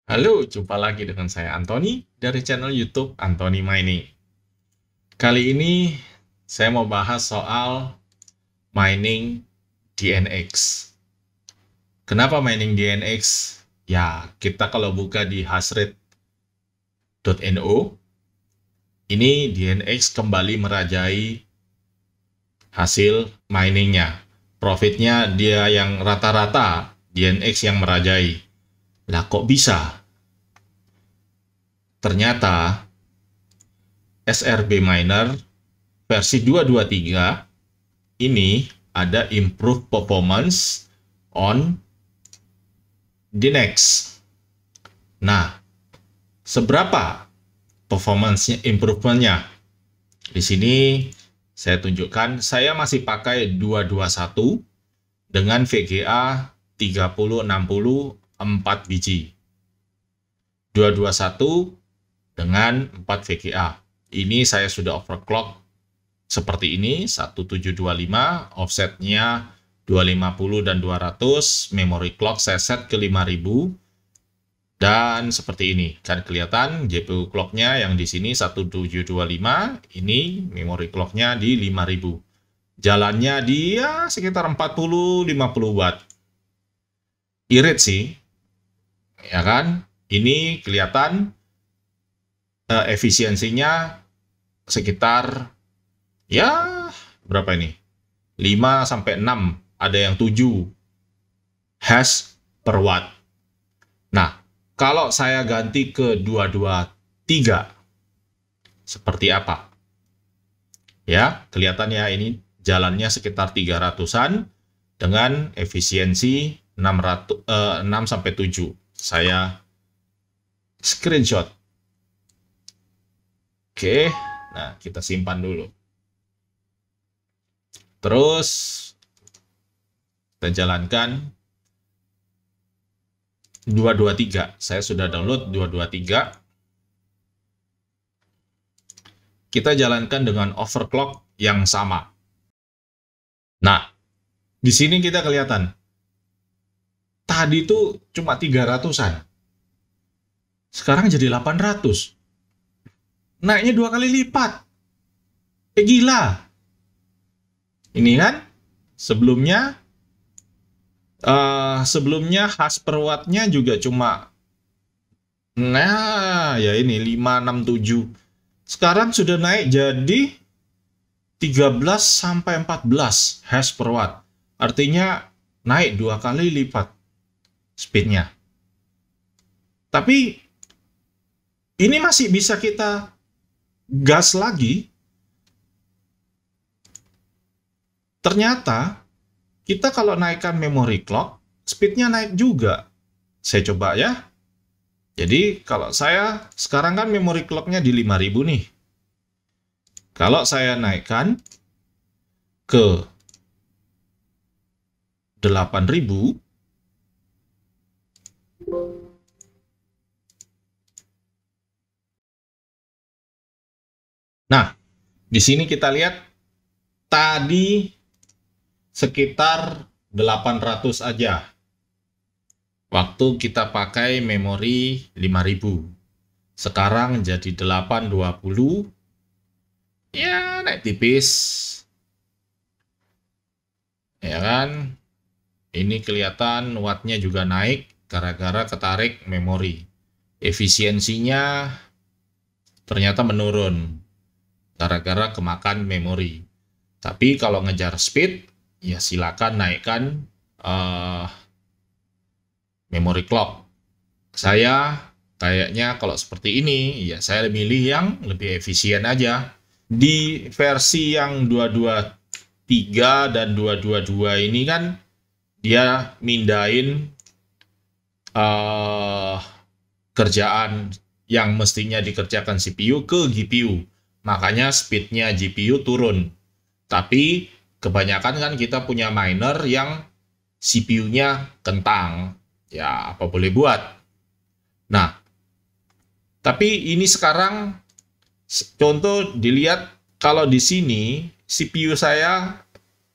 Halo, jumpa lagi dengan saya Anthony dari channel YouTube Anthony Mining. Kali ini saya mau bahas soal mining DNX. Kenapa mining DNX? Ya, kita kalau buka di hashrate.no, ini DNX kembali merajai hasil miningnya. Profitnya dia yang rata-rata, DNX yang merajai. Lah kok bisa? Ternyata SRB Miner versi 223 ini ada improve performance on DNX. Nah, seberapa performance improvement-nya? Di sini saya tunjukkan, saya masih pakai 221 dengan VGA 3060 4 biji. 221 dengan 4 VGA. Ini saya sudah overclock seperti ini, 1725, offsetnya 250 dan 200, memory clock saya set ke 5000, dan seperti ini. Kan kelihatan GPU clocknya yang di sini 1725, ini memory clocknya di 5000. Jalannya dia sekitar 40-50 watt. Irit sih, ya kan? Ini kelihatan efisiensinya sekitar ya berapa ini? 5-6, ada yang 7 hash per watt. Nah, kalau saya ganti ke 223 seperti apa? Ya, kelihatan ya, ini jalannya sekitar 300-an dengan efisiensi 6-7. Saya screenshot. Oke, nah kita simpan dulu. Terus kita jalankan 223. Saya sudah download 223. Kita jalankan dengan overclock yang sama. Nah, di sini kita kelihatan. Tadi itu cuma 300-an. Sekarang jadi 800. Naiknya 2 kali lipat. Gila. Ini kan sebelumnya hash per wattnya juga cuma, nah ya ini 567. Sekarang sudah naik jadi 13-14 hash per watt. Artinya naik 2 kali lipat speednya. Tapi ini masih bisa kita gas lagi. Ternyata kita kalau naikkan memory clock, speednya naik juga. Saya coba ya. Jadi kalau saya sekarang kan memory clocknya di 5000 nih. Kalau saya naikkan ke 8000, nah di sini kita lihat tadi sekitar 800 aja waktu kita pakai memori 5000. Sekarang jadi 820, ya naik tipis, ya kan? Ini kelihatan wattnya juga naik gara-gara ketarik memori. Efisiensinya ternyata menurun gara-gara kemakan memori. Tapi kalau ngejar speed, ya silakan naikkan memory clock. Saya kayaknya kalau seperti ini, ya saya milih yang lebih efisien aja. Di versi yang 223 dan 222 ini kan dia mindahin kerjaan yang mestinya dikerjakan CPU ke GPU. Makanya speednya GPU turun. Tapi kebanyakan kan kita punya miner yang CPU-nya kentang. Ya, apa boleh buat. Nah, tapi ini sekarang contoh dilihat, kalau di sini CPU saya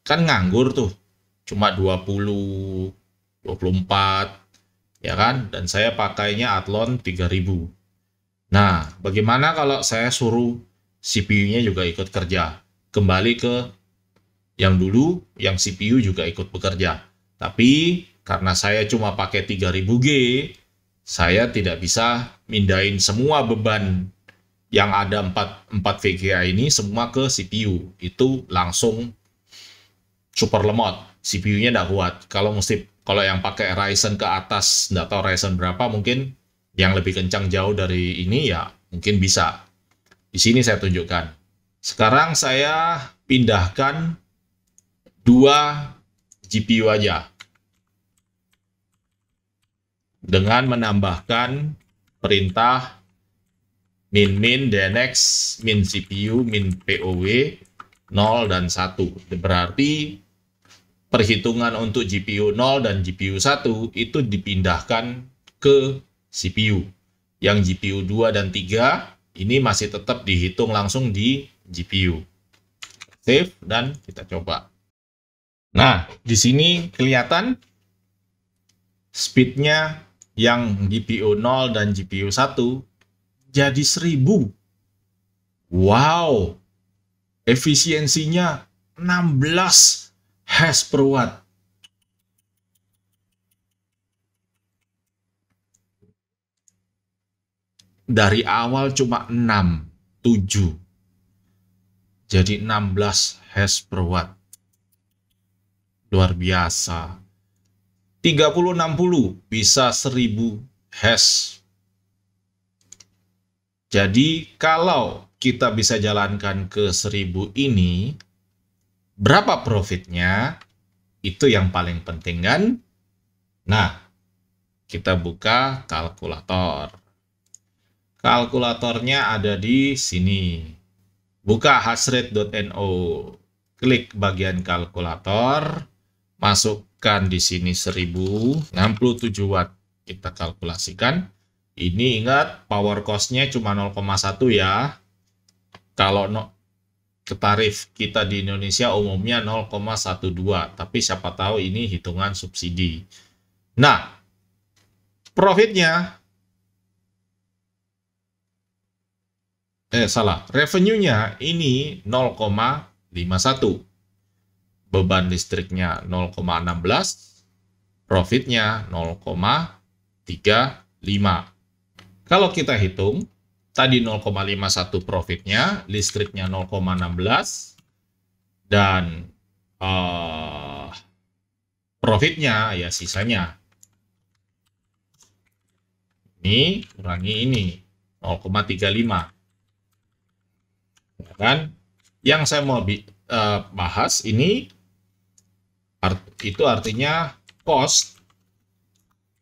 kan nganggur tuh. Cuma 20, 24. ya kan? Dan saya pakainya Athlon 3000. Nah, bagaimana kalau saya suruh CPU-nya juga ikut kerja? Kembali ke yang dulu, yang CPU juga ikut bekerja. Tapi karena saya cuma pakai 3000G, saya tidak bisa mindahin semua beban yang ada 4 VGA ini semua ke CPU. Itu langsung super lemot. CPU-nya nggak kuat. Kalau yang pakai Ryzen ke atas, nggak tahu Ryzen berapa, mungkin yang lebih kencang jauh dari ini ya mungkin bisa. Di sini saya tunjukkan. Sekarang saya pindahkan 2 GPU aja. Dengan menambahkan perintah min DNX, min CPU, min POW 0 dan 1. Berarti perhitungan untuk GPU 0 dan GPU 1 itu dipindahkan ke CPU. Yang GPU 2 dan 3 ini masih tetap dihitung langsung di GPU. Save dan kita coba. Nah, di sini kelihatan speednya yang GPU 0 dan GPU 1 jadi 1000. Wow, efisiensinya 16 hash per watt. Dari awal cuma 6, 7. Jadi 16 hash per watt. Luar biasa. 3060 bisa 1000 hash. Jadi kalau kita bisa jalankan ke 1000 ini, berapa profitnya? Itu yang paling penting kan? Nah, kita buka kalkulator. Kalkulatornya ada di sini. Buka hashrate.no. Klik bagian kalkulator. Masukkan di sini 1067 watt. Kita kalkulasikan. Ini ingat power cost-nya cuma 0,1 ya. Kalau ke tarif kita di Indonesia umumnya 0,12. Tapi siapa tahu ini hitungan subsidi. Nah, profitnya revenue-nya ini 0,51. Beban listriknya 0,16, profitnya 0,35. Kalau kita hitung, tadi 0,51 profitnya, listriknya 0,16, dan profitnya ya sisanya. Ini kurangi ini, 0,35. Ya kan? Yang saya mau bahas ini, itu artinya cost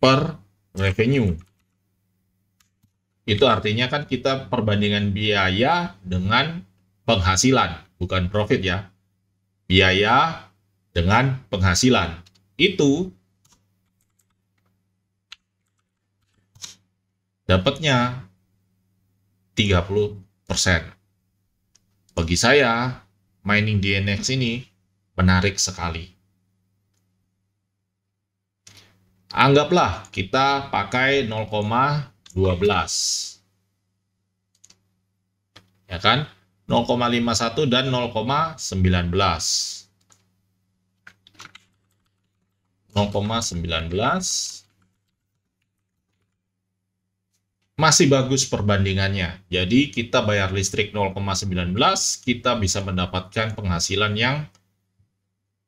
per revenue. Itu artinya kan kita perbandingan biaya dengan penghasilan, bukan profit ya. Biaya dengan penghasilan. Itu dapatnya 30%. Bagi saya, mining DNX ini menarik sekali. Anggaplah kita pakai 0,12. Ya kan? 0,51 dan 0,19. 0,19 masih bagus perbandingannya. Jadi kita bayar listrik 0,19, kita bisa mendapatkan penghasilan yang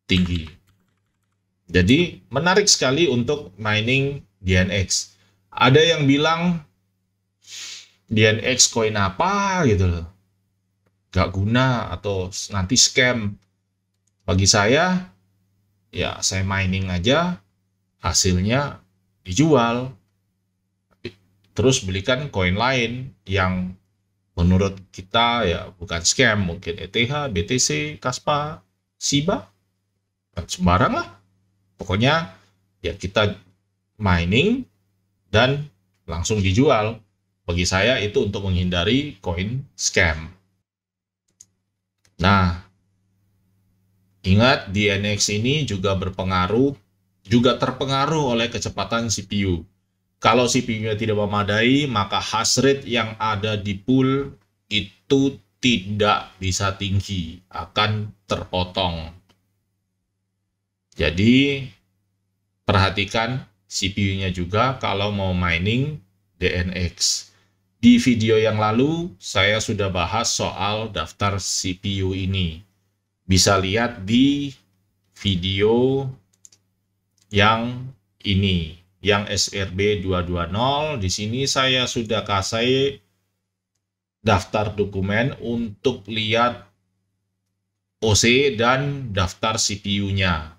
tinggi. Jadi menarik sekali untuk mining DNX. Ada yang bilang DNX koin apa gitu loh, gak guna atau nanti scam. Bagi saya, ya saya mining aja, hasilnya dijual. Terus belikan koin lain yang menurut kita ya bukan scam, mungkin ETH, BTC, Kaspa, Shiba, sembarang lah. Pokoknya ya kita mining dan langsung dijual. Bagi saya itu untuk menghindari koin scam. Nah, ingat DNX ini juga terpengaruh oleh kecepatan CPU. Kalau CPU-nya tidak memadai, maka hash rate yang ada di pool itu tidak bisa tinggi, akan terpotong. Jadi, perhatikan CPU-nya juga kalau mau mining DNX. Di video yang lalu, saya sudah bahas soal daftar CPU ini. Bisa lihat di video yang ini, yang SRB 220. Di sini saya sudah kasih daftar dokumen untuk lihat OC dan daftar CPU-nya.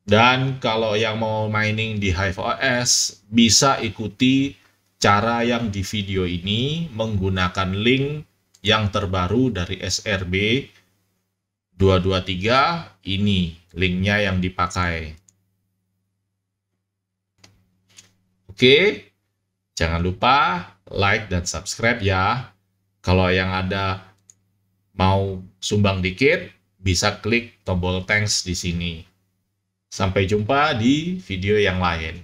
Dan kalau yang mau mining di Hive OS, bisa ikuti cara yang di video ini menggunakan link yang terbaru dari SRB 223. Ini linknya yang dipakai. Oke, jangan lupa like dan subscribe ya. Kalau yang ada mau sumbang dikit, bisa klik tombol thanks di sini. Sampai jumpa di video yang lain.